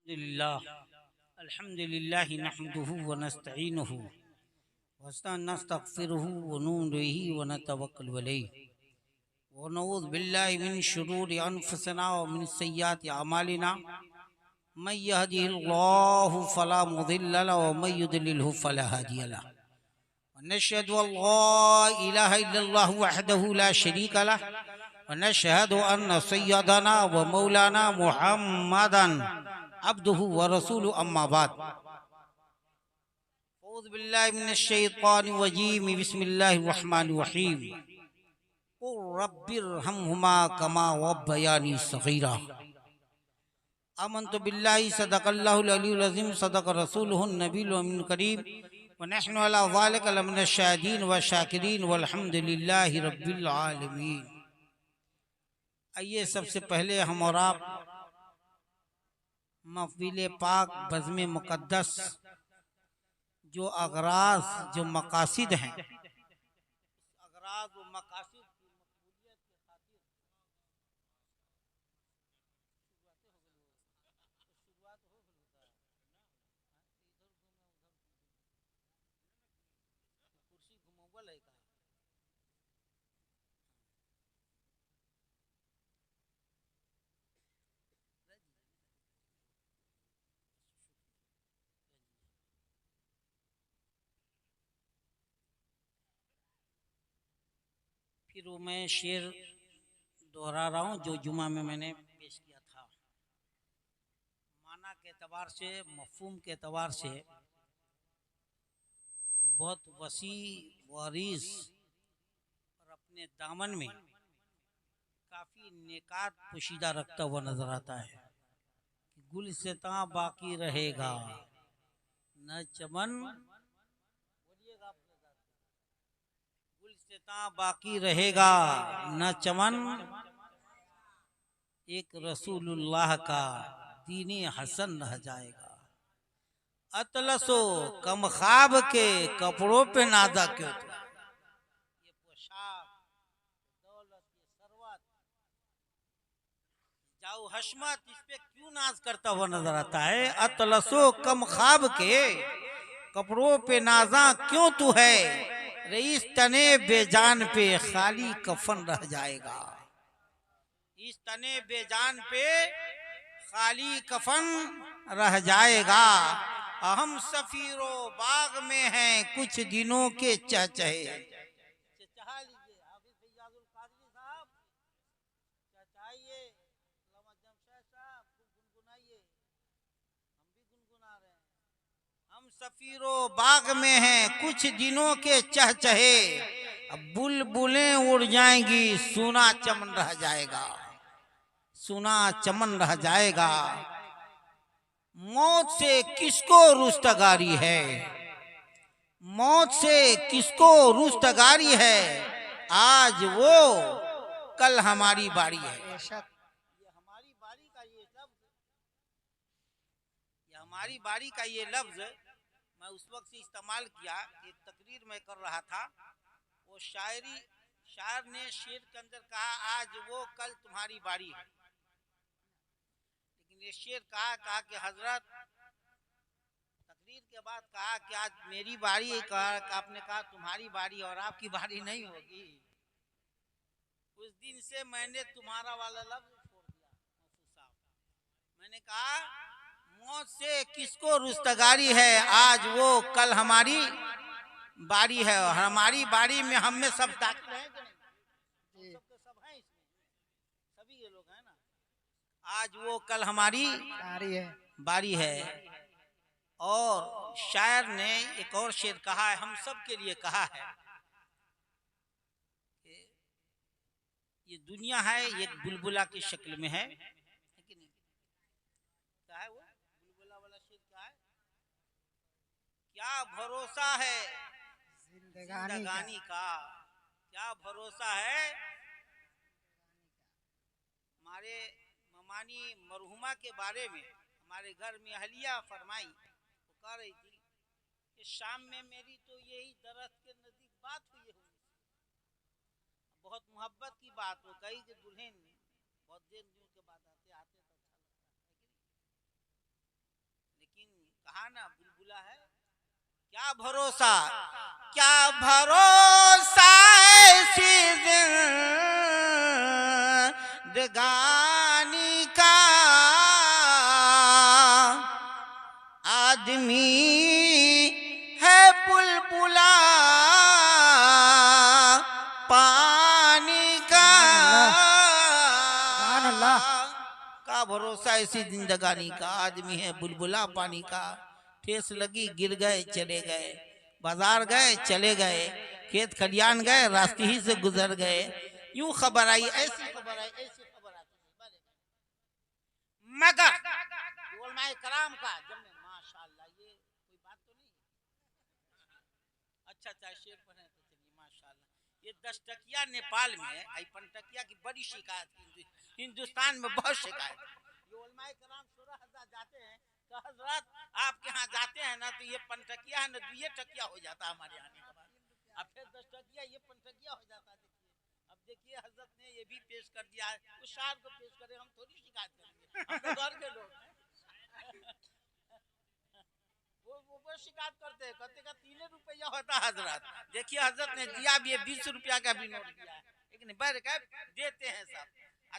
अल्हम्दुलिल्लाह नहमदुहु व नस्तईनुहु व नस्तगफिरुहु व नूनु बिही व नतवक्कलु अलैहि व नऊज़ु बिल्लाहि मिन शुरूरि अनफुसिना व मिन सय्यिआति अमालिना मन यहदिहिल्लाहु फला मुदिल्ल लहु व मन युद्लिलहु फला हादिय लहु व नशहदु अल्ला इलाहा इल्लल्लाहु वहदहु ला शरीका लहु व नशहदु अन्न सय्यदना व मौलाना मुहम्मदन अब्दुहु व रसूलुहु अम्मा बाद औज़ु बिल्लाहि मिनश शैतानिर रजीम बिस्मिल्लाहिर रहमानिर रहीम क़ुल रब्बिरहमहुमा कमा रब्बयानी सग़ीरा आमन्तु बिल्लाहि सदक़ल्लाहुल अलियुल अज़ीम सदक़ रसूलुहुन नबियुल अमीनुल करीम व नहनु अला ज़ालिका लमिनश शाहिदीन व शाकिरीन वल्हम्दुलिल्लाहि रब्बिल आलमीन। आइए सबसे पहले हम और आप महफ़िल पाक बज़्म मुक़द्दस जो अगराज जो मकासिद हैं, अगराज व मकासिद की मक़बूलियत के खातिर शुरुआत हो होता है कुर्सी घुमौगल है का फिर वो मैं शेर दोहरा रहा हूँ जो जुमा में मैंने पेश किया था। माना के एतबार से, मफ़हूम के एतबार से बहुत वसी वारिस और अपने दामन में काफ़ी नेकात पोशीदा रखता हुआ नजर आता है। गुलसिता बाकी रहेगा न चमन, बोलिएगा गुलसिता बाकी रहेगा न चमन, एक रसूलुल्लाह का दीने हसन रह जाएगा। अतलसो कम ख्वाब के कपड़ों पे नादा क्यों तो, ये पोशाक, दौलत, ये सरवत, जाऊ हशमत, इस पे क्यों नाज करता हुआ नजर आता है। अतलसो कम ख्वाब के कपड़ों पे नाजा क्यों तू है, रईस तने बेजान पे खाली कफन रह जाएगा। इस तने बेजान पे खाली कफन रह जाएगा। हम सफीरो बाग में हैं कुछ दिनों के चहचहे, चचा लीजिए हाफिज फैयाजुल कादरी साहब, चचाइए अल्लामा जमशेद साहब, खूब गुनगुनाइए, हम भी गुनगुना रहे हैं। हम सफीरो बाग में हैं कुछ दिनों के चहचहे, अब बुलबुलें उड़ जाएंगी सूना चमन रह जाएगा, सुना चमन रह जाएगा। मौत से किसको रुस्तगारी है, मौत से किसको रुस्तगारी है, आज वो कल हमारी बारी है। ये हमारी बारी का ये लफ्ज, ये हमारी बारी का ये लफ्ज मैं उस वक्त से इस्तेमाल किया, एक तकरीर में कर रहा था। वो शायर ने शेर के अंदर कहा आज वो कल तुम्हारी बारी है, लेकिन ये शेर कहा कि हजरत, तकरीर के बाद कहा कि आज मेरी बारी है, कहा आपने कहा तुम्हारी बारी और आपकी बारी नहीं होगी। उस दिन से मैंने तुम्हारा वाला लफ्ज छोड़ दिया मफूज साहब। मैंने कहा मौत से किसको रुस्तगारी है, आज वो कल हमारी बारी है। और हमारी बारी में हम में सब दाखिल हैं कि नहीं, सब सब हैं इसमें, सभी ये लोग हैं ना। आज वो कल हमारी बारी है। और शायर ने एक और शेर कहा है, हम सब के लिए कहा है कि ये दुनिया है एक बुलबुला की शक्ल में है कि नहीं। क्या है वो बुलबुला वाला शेर, क्या है, क्या भरोसा है जिंदगानी का, क्या भरोसा है। हमारे ममानी मरहुमा के बारे में हमारे घर में अहलिया फरमाई, वो कह रही थी कि शाम में मेरी तो यही दरख्त के नजदीक बात हुई है, बहुत मोहब्बत की बात हो, कही कि दुल्हन बहुत देर के बाद आते आते तो अच्छा लगता है कि नहीं। ना बुलबुला है, क्या भरोसा, क्या भरोसा ऐसी जिंदगानी का, आदमी है बुलबुला पानी का। सुभान अल्लाह। का भरोसा ऐसी जिंदगानी का, आदमी है बुलबुला पानी का। ठेस लगी गिर गए चले गए, बाजार गए चले गए, खेत खलियान गए रास्ते ही से गुजर गए। यूं खबर आई, ऐसी खबर आई, ऐसी खबर आती है। मगर उलमाए कराम का जब में माशाअल्लाह, ये कोई बात तो नहीं। अच्छा अच्छा शेर पर है तो चलिए माशाअल्लाह। ये 10 टकिया नेपाल में, आई पंटकिया की बड़ी शिकायत, हिंदुस्तान में बहुत शिकायत। ये उलमाए कराम 16,000 जाते हैं तो हजरत आपके यहाँ जाते हैं ना, तो ये पंटकिया है ना, तो ये टकिया हो जाता है हमारे आने के बाद। अब फिर 10 टकिया ये पंटकिया हो जाता है। देखिए अब देखिए हजरत ने ये भी पेश कर दिया है, उस शायर को पेश करें, हम थोड़ी शिकायत करेंगे, हम तो घर के लोग हैं। वो शिकायत करते हैं, कहते का 3 रुपया होता हजरत। देखिए हजरत ने दिया भी है, 20 रुपया का भी नोट दिया है, लेकिन बैठ कर देते हैं सब,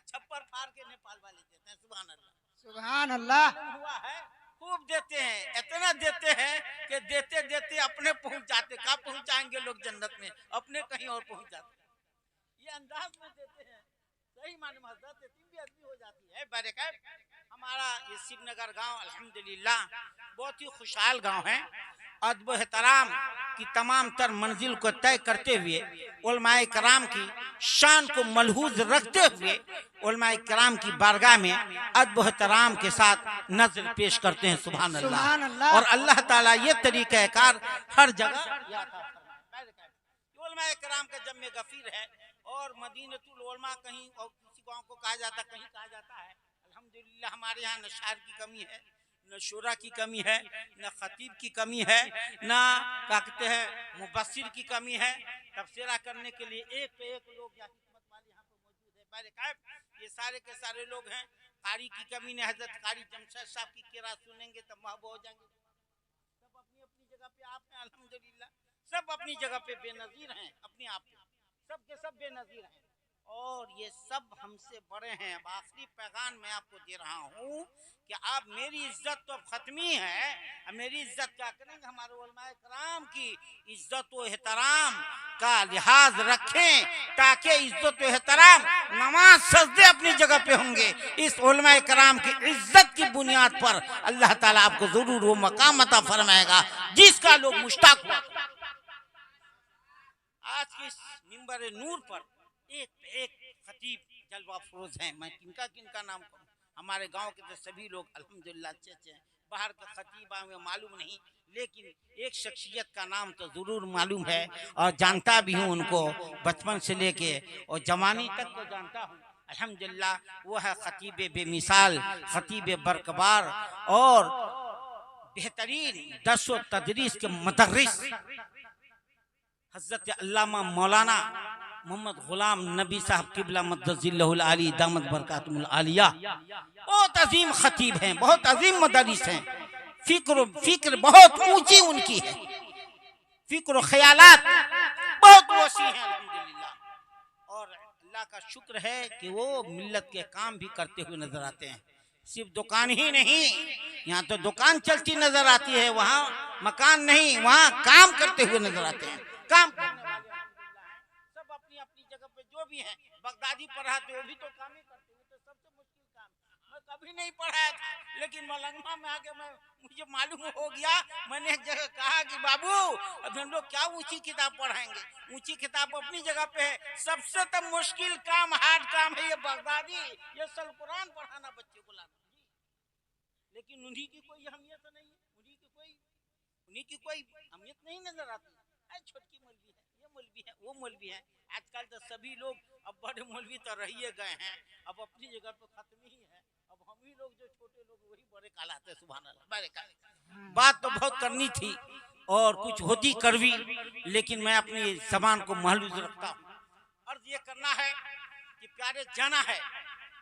छप्पर फाड़ के नेपाल वाले देते हैं। सुभान अल्लाह, सुभान अल्लाह। हुआ है, खूब देते हैं, इतना देते हैं कि देते देते अपने पहुंच जाते। कहाँ पहुंचाएंगे लोग जन्नत में, अपने कहीं और पहुंच जाते। ये अंदाज में देते हैं, सही माने में हजरत यतीम भी आदमी हो जाती है। बरकत हमारा ये शिवनगर गांव अल्हम्दुलिल्लाह बहुत ही खुशहाल गांव है। अदब एहतराम की तमाम तर मंजिल को तय करते हुए, उलमाए कराम की शान को मलहूज रखते हुए, उलमाए कराम की बारगाह में अदब एहतराम के साथ नज़र पेश करते हैं। सुभान अल्लाह। और अल्लाह ताला ये तरीक़ा कार हर जगह उलमाए कराम का जम्मे गफीर है। और मदीनतुल उलमा कहीं और किसी गांव को कहा जाता, कहीं कहा जाता है। अल्हम्दुलिल्लाह हमारे यहाँ न शायर की कमी है, न शोरा की कमी है, न खतीब की कमी है, न क्या कहते हैं मुबस्सिर की कमी है। तफसीरा करने के लिए एक पे एक लोग या हिकमत वाले यहाँ पर मौजूद है। बरकत ये सारे के सारे लोग हैं। कारी की कमी ने, हजरत कारी जमशेद साहब की किरात सुनेंगे तो महबूब हो जाएंगे। सब अपनी अपनी जगह पे आप हैं अल्हम्दुलिल्लाह, सब अपनी जगह पे बेनजीर हैं, अपने आप पे सब के सब बेनजीर हैं। और ये सब हमसे बड़े हैं। अब आखिरी पैगाम मैं आपको दे रहा हूँ कि आप, मेरी इज्जत तो खत्मी है, अब मेरी इज्जत क्या करेंगे, हमारे उलमाए कराम की इज्जत व एहतराम का लिहाज रखें, ताकि इज्जत व एहतराम, नमाज सजदे अपनी जगह पे होंगे। इस उलमाए कराम की इज्जत की बुनियाद पर अल्लाह ताला आपको जरूर वो मकाम अता फरमाएगा जिसका लोग मुश्ताक हुआ। आज की मिंबर नूर पर एक खतीब जलवा फरोज हैं। मैं किनका किनका नाम करूं, हमारे गांव के तो सभी लोग अल्हम्दुलिल्लाह अच्छे अच्छे हैं। बाहर का खतीब हमें मालूम नहीं, लेकिन एक शख्सियत का नाम तो जरूर मालूम है और जानता भी हूं उनको, बचपन से लेके और जवानी तक को जानता हूं अल्हम्दुलिल्लाह। वो है खतीब बेमिसाल, खतीब बरकबार और बेहतरीन दर्स व तदरीस के मुदर्रिस हजरत अल्लामा मौलाना मोहम्मद गुलाम नबी साहब किबला मद्दजिल्लहुल आली दामत बरकातुहुल आलिया। बहुत अजीम खतीब हैं, बहुत अजीम मुदर्रिस हैं। फिक्र बहुत ऊंची उनकी है, फिक्र ख्यालात बहुत वसी हैं अल्हम्दुलिल्लाह। और अल्लाह का शुक्र है कि वो मिल्लत के काम भी करते हुए नजर आते हैं। सिर्फ दुकान ही नहीं, यहाँ तो दुकान चलती नजर आती है, वहाँ मकान नहीं, वहाँ काम करते हुए नजर आते हैं। काम करने वाले सब अपनी अपनी जगह पे जो भी हैं। बगदादी पढ़ाते वो भी तो काम ही करते, वो तो सबसे मुश्किल काम। मैं कभी नहीं पढ़ाया था, लेकिन मलंगमा में आके मुझे मालूम हो गया। मैंने एक जगह कहा कि बाबू अब हम लोग क्या ऊंची किताब पढ़ाएंगे, ऊंची किताब अपनी जगह पे है, सबसे तो मुश्किल काम, हार्ड काम है ये बगदादी, ये सल कुरान पढ़ाना बच्चे को लाना। लेकिन उन्हीं की कोई अहमियत नहीं है, उन्हीं की कोई अहमियत नहीं नजर आती। छोटकी मौलवी है, ये मौलवी है, वो मौलवी है। आजकल तो सभी लोग, अब बड़े मौलवी तो रहिए गए हैं, अब अपनी जगह पे खत्म ही है। अब हम ही लोग जो छोटे लोग वही बड़े कहलाते हैं। सुभान अल्लाह। बड़े बात तो बहुत करनी थी और कुछ होती करवी, लेकिन मैं अपनी जबान को महलूज रखता हूँ। अर्ज ये करना है कि प्यारे जाना है,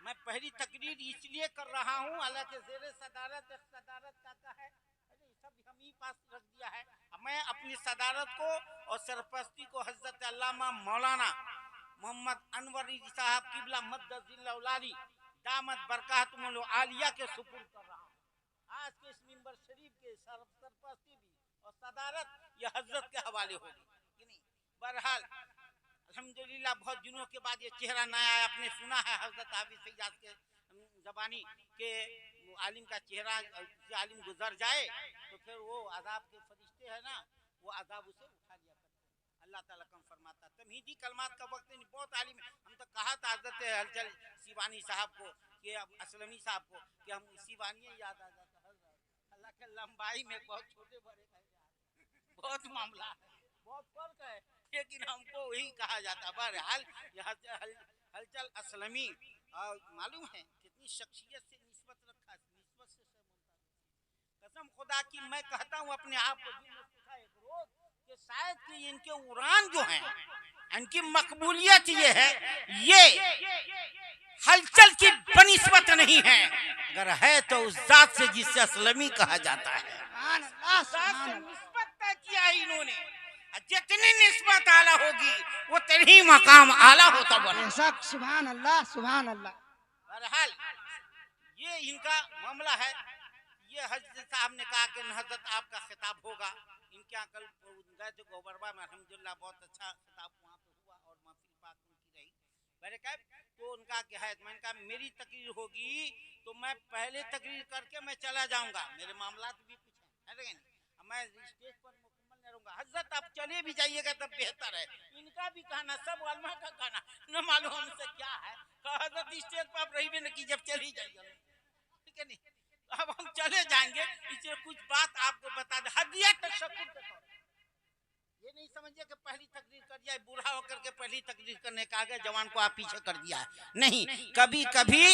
मैं पहली तकरीर इसलिए कर रहा हूँ, हालांकि ज़ेरे सदारत का है, सब पास रख दिया है। मैं अपनी सदारत को और सरपरस्ती को हजरत अल्लामा मौलाना मोहम्मद अनवरी साहब किबला मद्दजिल्लौलाली दामत बरकातुहुल आलिया के सुपुर्द कर रहा हूँ। आज के इस मिंबर शरीफ के सरपरस्ती भी और सदारत यह हजरत के हवाले होगी कि नहीं। बहरहाल अल्हम्दुलिल्लाह बहुत दिनों के बाद ये चेहरा नया है। आपने सुना है हजरत हाफिज सैयद के जबानी के आलिम का चेहरा, आलिम गुजर जाए तो फिर वो अजाब के फरिश्ते है ना, वो अजाब उसे उठा लिया करते। अल्लाह ताला कम फरमाता तमहीदी कलमात का वक्त नहीं, बहुत आलिम है। हम तो कहा था हजरत हलचल सीवानी साहब को कि असलमी साहब को कि हम सीवानी याद आ जाता है। अल्लाह के लंबाई में बहुत छोटे बड़े बहुत मामला है, बहुत फर्क है, लेकिन हमको वही कहा जाता। बहरहाल हलचल असलमी और मालूम है कितनी शख्सियत से निस्बत रखा, निस्बत से कसम खुदा की मैं कहता हूँ अपने आप को कि शायद कि इनके उड़ान जो हैं इनकी मकबूलियत ये है, ये हलचल की बनिस्बत नहीं है, अगर है तो उस जात से जिससे असलमी कहा जाता है। निस्बत तय किया इन्होंने, जितनी निस्बत आला होगी वो तेरी मकाम आला होता बना। सुभान अल्लाह सुभान अल्लाह। बहरहाल ये इनका मामला है। ये हजरत साहब ने कहा कि हजरत आपका खिताब होगा। इनके यहाँ कल गए थे गोबरबा में, अल्हम्दुलिल्लाह बहुत अच्छा खिताब वहाँ पे हुआ और महफिल पाक उनकी रही। मैंने कहा तो उनका क्या है, मैंने कहा मेरी तकरीर होगी तो मैं पहले तकरीर करके मैं चला जाऊंगा, मेरे मामलात भी कुछ है लेकिन मैं स्टेज पर मुकम्मल नहीं रहूंगा। हजरत आप चले भी जाइएगा तब बेहतर है। इनका भी कहना सब उलमा का कहना न मालूम हमसे क्या है, हजरत स्टेज पर आप रही भी न की जब चली जाइए, ठीक है नहीं। अब हम चले जाएंगे, इसलिए कुछ बात आपको बता दे। हदिया तशक्कुर के तौर ये नहीं समझिए कि पहली तकरीर कर दिया, बूढ़ा होकर के पहली तकरीर करने का आगे जवान को आप पीछे कर दिया है, नहीं। कभी कभी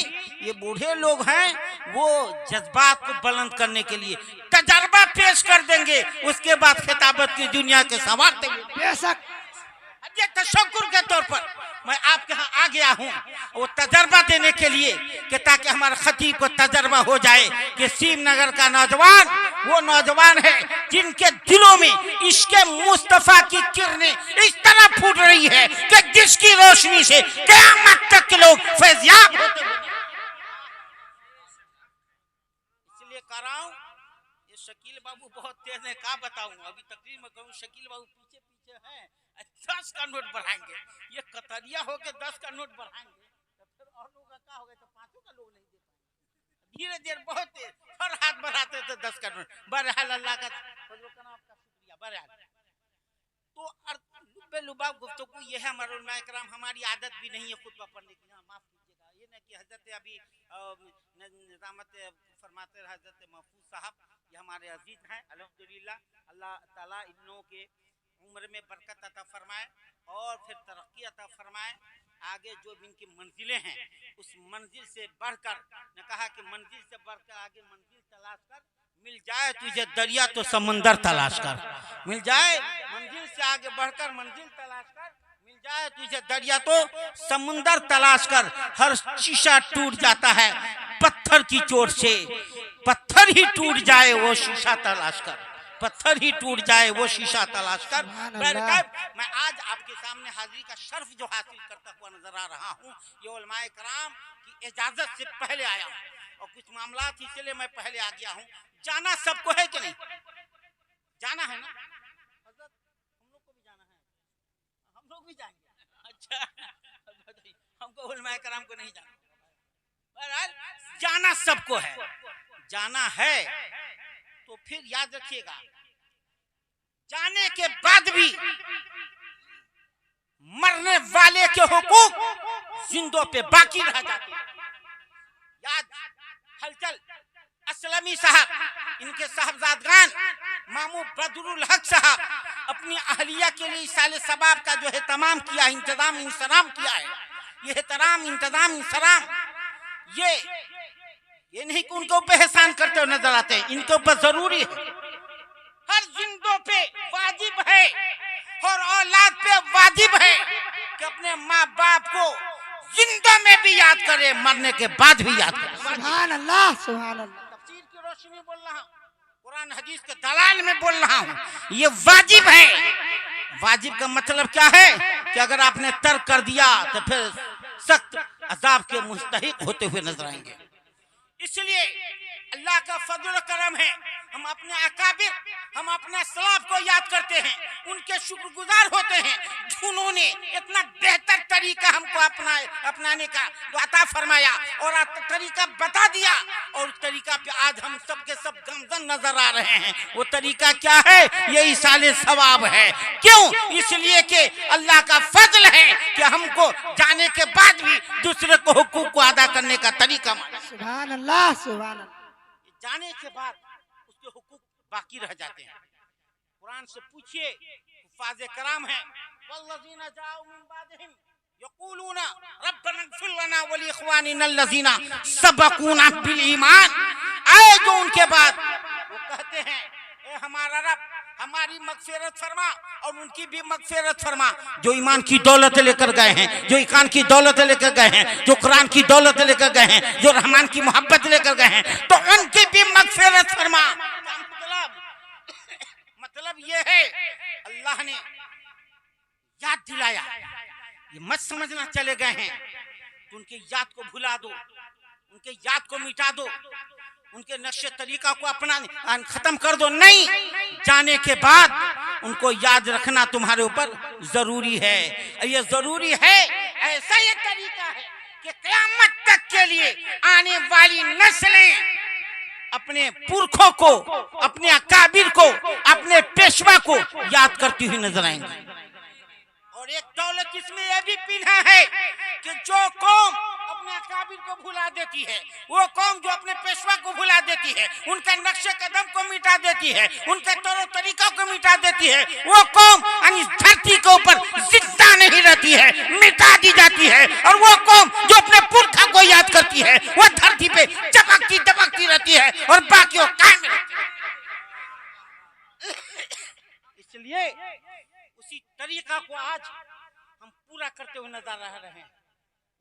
ये बूढ़े लोग हैं वो जज्बात को बुलंद करने के लिए तजर्बा पेश कर देंगे, उसके बाद खिताबत की दुनिया के सवार बेशक ये तशक्कुर के तौर पर मैं आपके यहाँ आ गया हूँ वो तजर्बा देने के लिए कि ताकि हमारे खतीब को तजर्बा हो जाए कि श्रीनगर का नौजवान वो नौजवान है जिनके दिलों में इश्क मुस्तफा की किरणें इस तरह फूट रही है कि जिसकी रोशनी से क़यामत तक के लोग फैज़याब होते हैं। इसलिए कह रहा हूँ ये शकील बाबू बहुत तेज है, क्या बताऊँ। अभी तकरीर में कहूँ शकील बाबू पीछे पीछे हैं, 10 का नोट बढ़ाएंगे, ये कतरिया हो के 10 का नोट बढ़ाएंगे तो फिर और लोग का क्या होगा, तो 5 का लोग नहीं दे पाएंगे। धीरे धीरे बहुत तेज हर हाथ बढ़ाते थे 10 का नोट। बहरहाल अल्लाह का आपका शुक्रिया। बहरहाल तो लुबाब गुफ्तगू ये है हमारे उलमा इकराम, हमारी आदत भी नहीं है खुतबा पढ़ने की, माफ कीजिएगा। ये ना कि हजरत अभी निजामत फरमाते हजरत महफूज साहब, ये हमारे अजीज हैं अल्हम्दुलिल्लाह। अल्लाह ताला इन लोगों के उम्र में बरकत अता फरमाए और फिर तरक्की अता फरमाए। आगे जो इनकी मंजिलें हैं उस मंजिल से बढ़कर ने कहा कि मंजिल से बढ़कर आगे मंजिल तलाश कर, मिल जाए तुझे दरिया तो समंदर तलाश कर, मिल जाए मंजिल से आगे बढ़कर मंजिल तलाश कर, मिल जाए तुझे दरिया तो समुंदर तलाश कर। हर शीशा टूट जाता है पत्थर की चोट से, पत्थर ही टूट जाए वो शीशा तलाश कर, पत्थर ही टूट जाए वो शीशा तलाश कर। मैं आज आपके सामने हाजिरी का शर्फ जो हासिल करता हुआ नजर आ रहा हूँ, ये उलमाए कराम की इजाजत से पहले आया हूँ और कुछ मामलात इसलिए मैं पहले आ गया हूँ। जाना सबको है कि नहीं, जाना है ना हजरत, हम लोग को भी जाना है, हम लोग भी जाएंगे। अच्छा हमको उलमाए कराम को नहीं जाना, बहरहाल जाना सबको है, जाना है तो फिर याद रखिएगा जाने के बाद भी मरने वाले के हुकूक जिंदों पे बाकी रह जाते हैं। याद हलचल असलमी साहब, इनके साहबजादगान मामू बदरुल हक साहब अपनी अहलिया के लिए साले सबाब का जो एहतमाम किया, इंतजाम इंसराम किया है, ये एहतराम इंतजाम इंसराम ये नहीं कि उनके ऊपर एहसान करते हुए नजर आते हैं, इनके ऊपर जरूरी है, हर जिंदों पे वाजिब है और औलाद पे वाजिब है कि अपने माँ बाप को जिंदा में भी याद करे, मरने के बाद भी याद करे। सुभान अल्लाह सुभान अल्लाह। तफसीर की रोशनी बोल रहा हूँ, कुरान हदीस के दलाल में बोल रहा हूँ, ये वाजिब है। वाजिब का मतलब क्या है कि अगर आपने तर्क कर दिया तो फिर सख्त अजाब के मुस्तहिक होते हुए नजर आएंगे। इसलिए अल्लाह का फजल करम है, हम अपने अकाबिर, हम अपने सलाफ को याद करते हैं, उनके शुक्रगुजार होते हैं जिन्होंने इतना बेहतर तरीका हमको अपनाने का अता फरमाया और तरीका बता दिया, और उस तरीका पे आज हम सब के सब गमजन नजर आ रहे हैं। वो तरीका क्या है? ये इसाले सवाब है। क्यों? इसलिए कि अल्लाह का फजल है कि हमको जाने के बाद भी दूसरे को हुकूक को अदा करने का तरीका मालूम। सुभान अल्लाह, सुभान अल्लाह। जाने के बाद उसके हुकूक बाकी रह जाते हैं। कुरान से पूछिए, हुफ्फाज़ कराम हैं, वल्लज़ीना जाऊ मिन बादिहिम यक़ूलूना रब्बना इग़फिर लना व लिइख़वानिना अल्लज़ीना सबक़ूना बिल ईमान। आए जो उनके बाद वो कहते हैं, ए हमारा रब, हमारी मग़फ़िरत फरमा और उनकी भी मग़फ़िरत फरमा, जो ईमान की दौलत लेकर गए हैं, जो ईमान की दौलत लेकर गए हैं, जो कुरान की दौलत लेकर गए हैं, जो रहमान की मोहब्बत लेकर गए हैं, तो उनकी भी मग़फ़िरत फरमा। मतलब ये है अल्लाह ने याद दिलाया, ये मत समझना चले गए हैं तो उनके याद को भुला दो, उनके याद को मिटा दो, उनके नक्शे तरीका को अपना खत्म कर दो। नहीं, जाने के बाद उनको याद रखना तुम्हारे ऊपर जरूरी है। ये जरूरी है, ऐसा ये तरीका है कि क़यामत तक के लिए आने वाली नस्लें अपने पुरखों को, अपने अकाबिर को, अपने पेशवा को याद करती हुई नजर आएंगी। और एक दौलत इसमें यह भी पिन्हा है कि जो कौम अपने अकाबिर को भुला देती है, वो कौम जो अपने पेशवा को भुला देती है, उनका नक्शे कदम को मिटा देती है, उनके तौर तरीका को मिटा देती है, वो कौम इस धरती के ऊपर जिंदा नहीं रहती है, मिटा दी जाती है। और वो कौम जो अपने पुरखा को याद करती है, वो धरती पे चमकती दमकती रहती है और बाकियों कायम रहती है। इसलिए उसी तरीका को आज हम पूरा करते हुए नजर आ रहे हैं।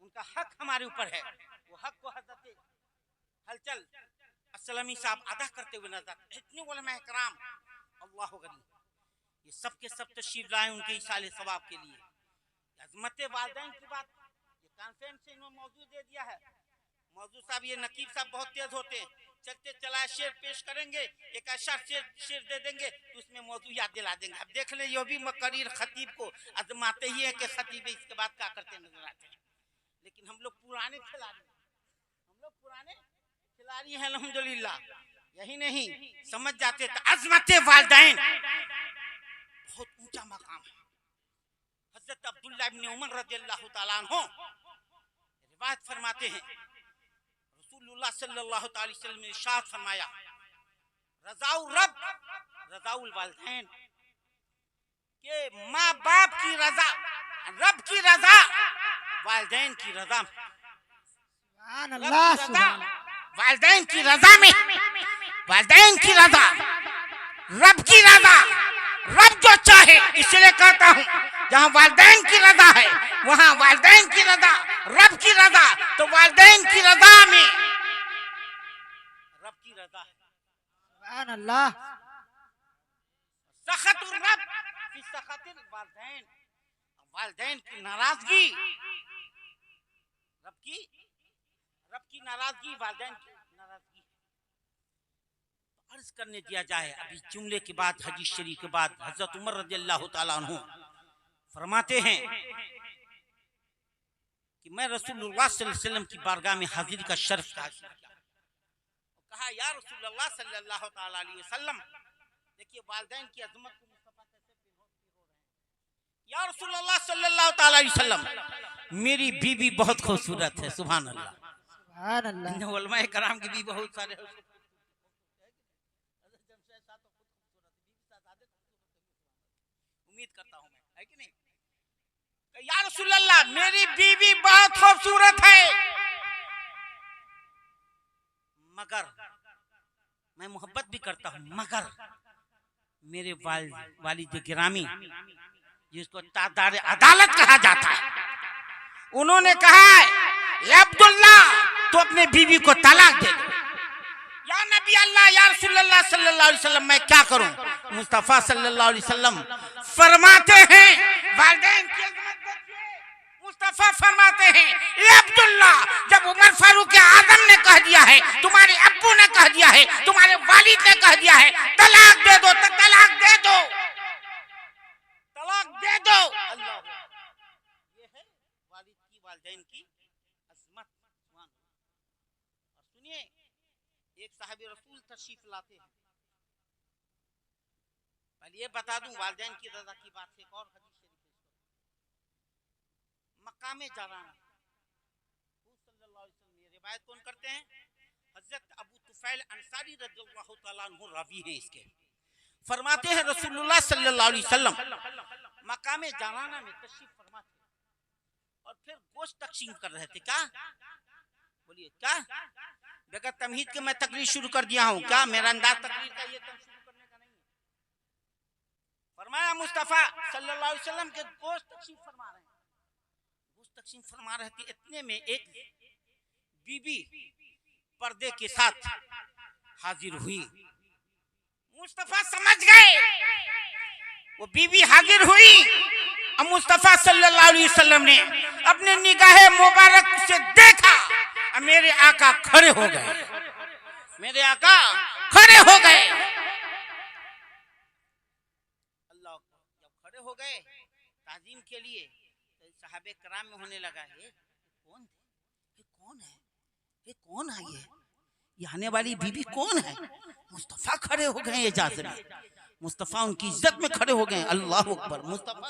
उनका हक हमारे ऊपर है, वो हक को हज़रत हलचल अस्सलामी साहब अदा करते हुए नजर, इतने उलमा इकराम अल्लाह गनी, ये सब के सब तशरीफ लाए उनके इसाले सवाब के लिए। अज़मत वालिदैन की बात ये कॉन्फ्रेंस से इन्होंने मौजूद दे दिया है। मौजूद साहब, ये नकीब साहब बहुत तेज होते हैं, चलते चलाए शेर पेश करेंगे, एक ऐसा शेर दे देंगे तो उसमें मौजूद याद दिला देंगे। अब देख ले, ये भी मकरीर खतीब को आजमाते ही है कि खतीब इसके बाद क्या करते नजर आते हैं। लेकिन हम लोग पुराने खिलाड़ी, हैं अल्हम्दुलिल्लाह। यही नहीं समझ जाते तो अज़मत वालिदैन बहुत ऊंचा मकाम है। हज़रत अब्दुल्लाह इब्न उमर रज़ियल्लाहु ताला अन्हु रिवायत फरमाते हैं, रसूलुल्लाह सल्लल्लाहु अलैहि वसल्लम ने इरशाद फरमाया, रज़ाउ रब रज़ाउल वालिदैन, के माँ बाप की रजा, रब की रजा, वालिदैन की रजा, वालिदैन की रजा में, वालिदैन की रजा, रब की रजा, रब जो चाहे। इसलिए कहता हूँ, जहाँ वालिदैन की रजा है वहाँ वालिदैन की रजा, रब की रजा, तो वालिदैन की रजा में रब की रजा है। सुभान अल्लाह। सखतुर रब फी सखतिल वालिदैन, वालिदैन की नाराजगी, रब की नाराजगी, वालिदैन की नाराजगी। अर्ज करने दिया जाए, अभी जुमले के बाद, हदीस शरीफ के बाद हजरत उमर रज़ियल्लाहु ताला अन्हु फरमाते हैं कि मैं रसूलुल्लाह सल्लल्लाहु अलैहि वसल्लम की बारगाह में हाजिरी का शर्फ हासिल किया। कहा, या रसूलुल्लाह सल्लल्लाहु ताला अलैहि वसल्लम, देखिए वालिदैन की अजमत को मुस्तफा कैसे पिरो रहे हैं। या रसूलुल्लाह सल्लल्लाहु ताला अलैहि वसल्लम, मेरी बीवी बहुत खूबसूरत है। सुभान अल्लाह, सुभान अल्लाह। उलमाए कराम की भी बहुत सारे, उम्मीद करता हूं मैं, है कि नहीं। या रसूलल्लाह, मेरी बीवी बहुत खूबसूरत है, मगर मैं मोहब्बत भी करता हूं, मगर मेरे वालिद गिरामी जिसको तादार अदालत कहा जाता है, उन्होंने कहा, या अब्दुल्ला, तो अपने बीवी को तलाक दे दो। या नबी अल्लाह, या रसूलुल्लाह सल्लल्लाहु सल्लल्लाहु अलैहि वसल्लम मैं क्या करूं? मुस्तफ़ा सल्लल्लाहु अलैहि वसल्लम फरमाते हैं वालिदैन की अज़मत देखिए। मुस्तफ़ा फरमाते हैं ये अब्दुल्ला, जब उमर फारूक आजम ने कह दिया है, तुम्हारे अब्बू ने कह दिया है, तुम्हारे वालिद ने कह दिया है तलाक दे दो, तो तलाक दे दो, तलाक दे दो। अल्लाह, ये है वालिद की वालिदैन की अज़मत। और सुनिए, एक साहब रसूल तशरीफ लाते हैं। पहले ये बता दूं वालिदैन की रज़ा की बात से एक और हदीस मकामे जाराना सल्लल्लाहु अलैहि वसल्लम, ये रिवायत कौन करते हैं? हजरत अबू तुफैल अंसारी रज़ियल्लाहु तआला अन्हु रावी हैं इसके। फरमाते हैं रसूलुल्लाह सल्लल्लाहु अलैहि वसल्लम मकामे जाराना में तशरीफ फरमा थे और फिर गोश्त तकसीम कर रहे थे। क्या बोलिए? क्या बगैर तमहीद के मैं तकरीर शुरू कर दिया हूँ? क्या मेरा अंदाज तकरीर का ये शुरू करने का नहीं है। फरमाया मुस्तफ़ा सल्लल्लाहु अलैहि वसल्लम के गोश्त तकसीम फरमा रहे हैं, तकसीम फरमा रहे थे। इतने में एक बीबी पर्दे के साथ हाजिर हुई। मुस्तफा समझ गए वो बीबी हाजिर हुई। अब मुस्तफा सल्लल्लाहु अलैहि वसल्लम ने अपने निगाहे मुबारक से देखा, अब मेरे आका खड़े हो गए, मेरे आका खड़े हो गए। अल्लाह, जब खड़े हो गए ताजीम के लिए, सहाबे कराम में होने लगा ये कौन है, ये कौन है, ये कौन है, ये आने वाली बीबी कौन है? मुस्तफ़ा खड़े हो गए इजाजत में, मुस्तफ़ा उनकी इज्जत में खड़े हो गए। अल्लाह अकबर। मुस्तफ़ा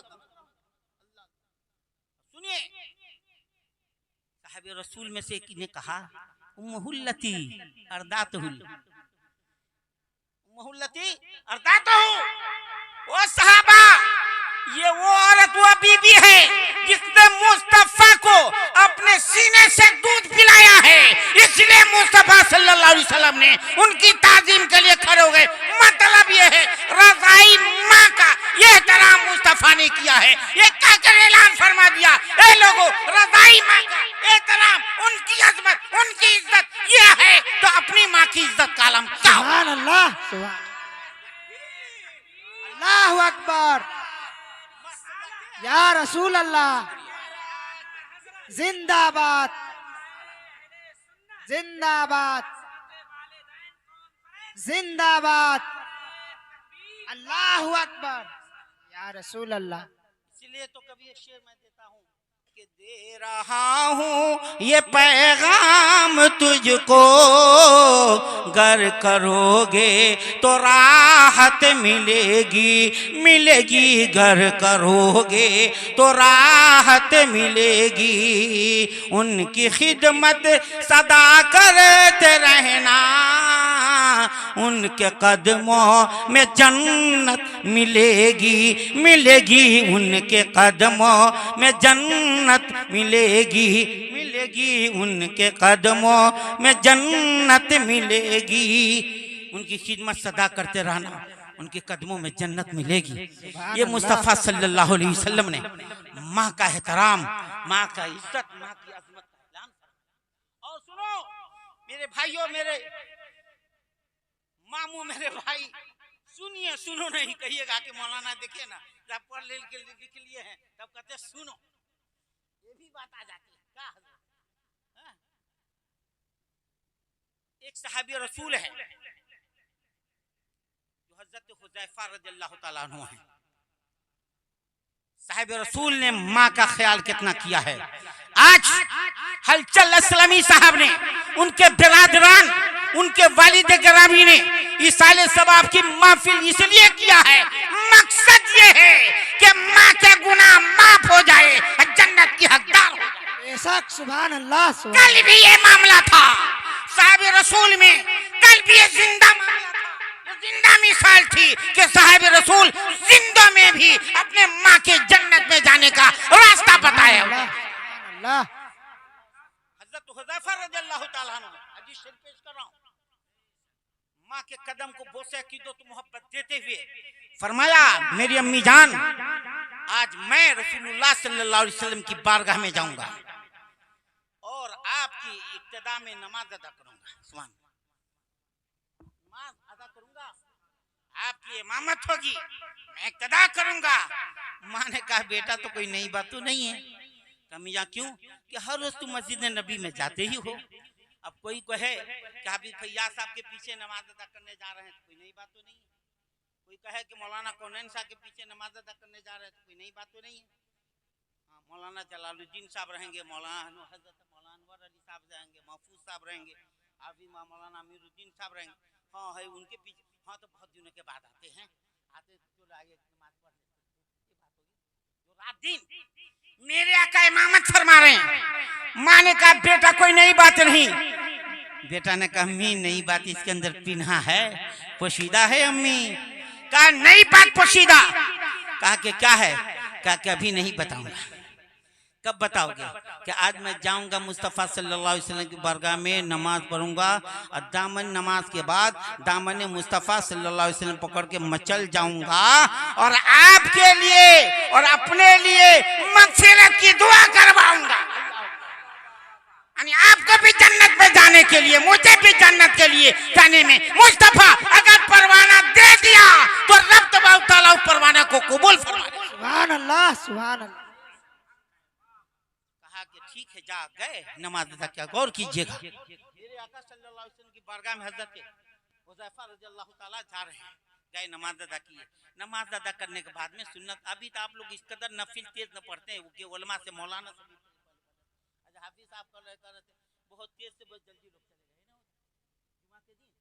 सुनिए, साहबे रसूल में से एक ने कहा उम्मुहुल्लती अर्दातहुल, उम्मुहुल्लती अर्दातहु, ओ सहाबा ये वो औरत वो बीबी है जिसने मुस्तफा को अपने सीने से दूध पिलाया है, इसलिए मुस्तफा सल्लल्लाहु अलैहि वसल्लम ने उनकी ताजीम के लिए खड़े हो गए। मतलब ये है रज़ाई माँ का ये एहतराम मुस्तफा ने किया है। ये कहकर ऐलान फरमा दिया, ए लोगों, रज़ाई माँ का एहतराम, उनकी अज़मत, उनकी इज्जत ये है तो अपनी माँ की इज्जत का आलम क्या हो? सुभान अल्लाह, सुभान अल्लाहु अकबर, या रसूल अल्लाह, जिंदाबाद जिंदाबाद जिंदाबाद, अल्लाहु अकबर, या रसूल अल्लाह। इसलिए तो कभी एक शेर मैं देता हूँ कि दे रहा हूँ ये पैगाम तुझको, गर करोगे तो राहत मिलेगी, मिलेगी, गर करोगे तो राहत मिलेगी। उनकी खिदमत सदा करते रहना, उनके कदमों में जन्नत मिलेगी, मिलेगी, उनके कदमों में जन्नत मिलेगी, मिलेगी, उनके कदमों में जन्नत मिलेगी। उनकी खिदमत सदा करते रहना, उनके कदमों में जन्नत मिलेगी। ये मुस्तफ़ा सल्लल्लाहु अलैहि वसल्लम ने माँ का एहतराम, माँ का इज्जत, माँ की अज़मत का ऐलान। और सुनो मेरे भाइयों, मेरे मामू, मेरे भाई, सुनिए, सुनो नहीं कहिएगा कि मौलाना देखिए ना जब पढ़ ले के लिख लिए हैं तब कहते सुनो, ये भी बात आ जाती है। क्या हाँ? एक सहाबी रसूल है जो हजरत हुज़ैफा रज़ियल्लाहु ताला अन्हु है। साहिब रसूल ने माँ का ख्याल कितना किया है। आज हलचल असलमी साहब ने, उनके बिरादरान, उनके वालिद गिरामी ने इसाले सवाब की महफिल इसलिए किया है, मकसद ये है कि माँ के गुनाह माफ हो जाए, जन्नत की हकदार हो जाए। बेशक, सुभान अल्लाह, सुभान। कल भी ये मामला था साहिब रसूल में, कल भी ये जिंदा मामला था, जिंदा मिसाल थी कि साहिब रसूल जिंदा में भी अपने माँ के जन्नत में जाने का रास्ता बताया। हज़रत हुज़ैफा रज़ियल्लाहु ताला अन्हु हदीस शरीफ पेश कर रहा हूँ। माँ के कदम को बोसे की दो मोहब्बत देते हुए फरमाया, मेरी अम्मी जान, आज मैं रसूलुल्लाह सल्लल्लाहु अलैहि वसल्लम की बारगाह में जाऊंगा और आपकी इब्तिदा में नमाज अदा करूंगा, नमाज अदा करूंगा आपकी इमामत होगी, मैं इक्तदा करूंगा। माँ ने कहा बेटा तो कोई नई बात तो नहीं है। कमियां क्यों कि हर रोज तुम मस्जिद नबी में जाते ही हो। अब कोई कहे कि हाफिज फैयाज साहब के पीछे नमाज अदा करने जा रहे हैं तो कोई नई बात तो नहीं है। कोई कहे कि मौलाना कौनैन साहब के पीछे नमाज अदा करने जा रहे हैं तो कोई नई बात तो नहीं है। हाँ, मौलाना जलालुद्दीन साहब रहेंगे, मौलाना हजरत मौलाना अनवर अली साहब रहेंगे, महफूज साहब रहेंगे, हाफिज मौलाना अमीरुद्दीन साहब रहेंगे। हाँ है उनके पीछे। हाँ तो बहुत दिनों के बाद आते हैं, आते तो आगे नमाज पढ़ लेते हैं। ये बात होगी जो रात दिन मेरे आका इमामत फरमा रहे हैं। माँ ने कहा बेटा कोई नई बात नहीं। बेटा ने कहा अम्मी नई बात इसके अंदर पिन्हा है, पोशीदा है अम्मी। कहा नई बात पोशीदा। कहा कि क्या है? कहा कि अभी नहीं बताऊंगा। कब बताओगे? कि आज मैं जाऊंगा मुस्तफ़ा सल्लल्लाहु अलैहि वसल्लम की बारगाह में नमाज पढ़ूंगा और दामन नमाज के बाद दामन मुस्तफ़ा सल्लल्लाहु अलैहि वसल्लम पकड़ के मचल जाऊंगा और आपके लिए और अपने लिए मगफिरत की दुआ करवाऊंगा। यानी आपको भी जन्नत में जाने के लिए, मुझे भी जन्नत के लिए जाने में मुस्तफ़ा अगर परवाना दे दिया तो रब तबारक तआला उस परवाना को कबूल फरमाए। सुभान अल्लाह, सुभान अल्लाह। कहा कि ठीक है जा गए नमाज अदा किया। गौर कीजिएगा मेरे आका सल्लल्लाहु अलैहि वसल्लम की बारगाह में हजरत हुज़ैफा रज़ियल्लाहु ताला जा रहे हैं, गए नमाज अदा किए। नमाज अदा करने के बाद में सुन्नत, अभी तो आप लोग इस कदर नफिल तेज न पढ़ते हैं कि उलमा से मौलाना से हाफिज साहब कर रहे बहुत तेज से बहुत जल्दी लोग चले गए ना जुमा के दिन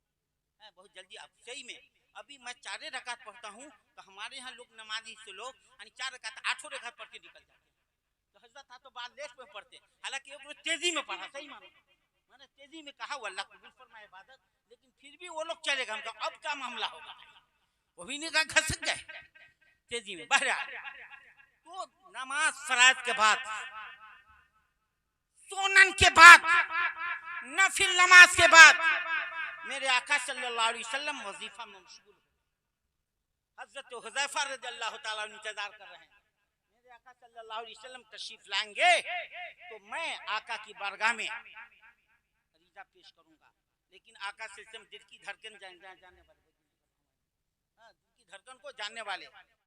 है, बहुत जल्दी। आप सही में अभी मैं 4 रकात पढ़ता हूँ तो हमारे यहाँ लोग नमाजी से लोग 4 रकात 8 रकात पढ़ के निकल जाते हैं। तो हजरत था तो बाद लेट में पढ़ते, हालांकि एक लोग तेजी में पढ़ा, सही मानो मैंने तेजी में कहा वो अल्लाह कबूल फरमाए इबादत, लेकिन फिर भी वो लोग चले गए। हम अब क्या मामला होगा, वो भी नहीं कहा घसक गए तेजी में बहरहाल। तो नमाज फराज के बाद, सुनन के बाद, नफिल नमाज के बाद मेरे आका सल्लल्लाहु अलैहि वसल्लम वजीफा में मशगूल हो। हजरत हुज़ैफा रज़ियल्लाहु ताला इंतजार कर रहे हैं मेरे आका सल्लल्लाहु अलैहि वसल्लम तशरीफ लाएंगे तो मैं आका की बारगाह में अरीजा पेश करूंगा। लेकिन आका से दिल की धड़कन जाने वाले, दिल की धड़कन को जानने वाले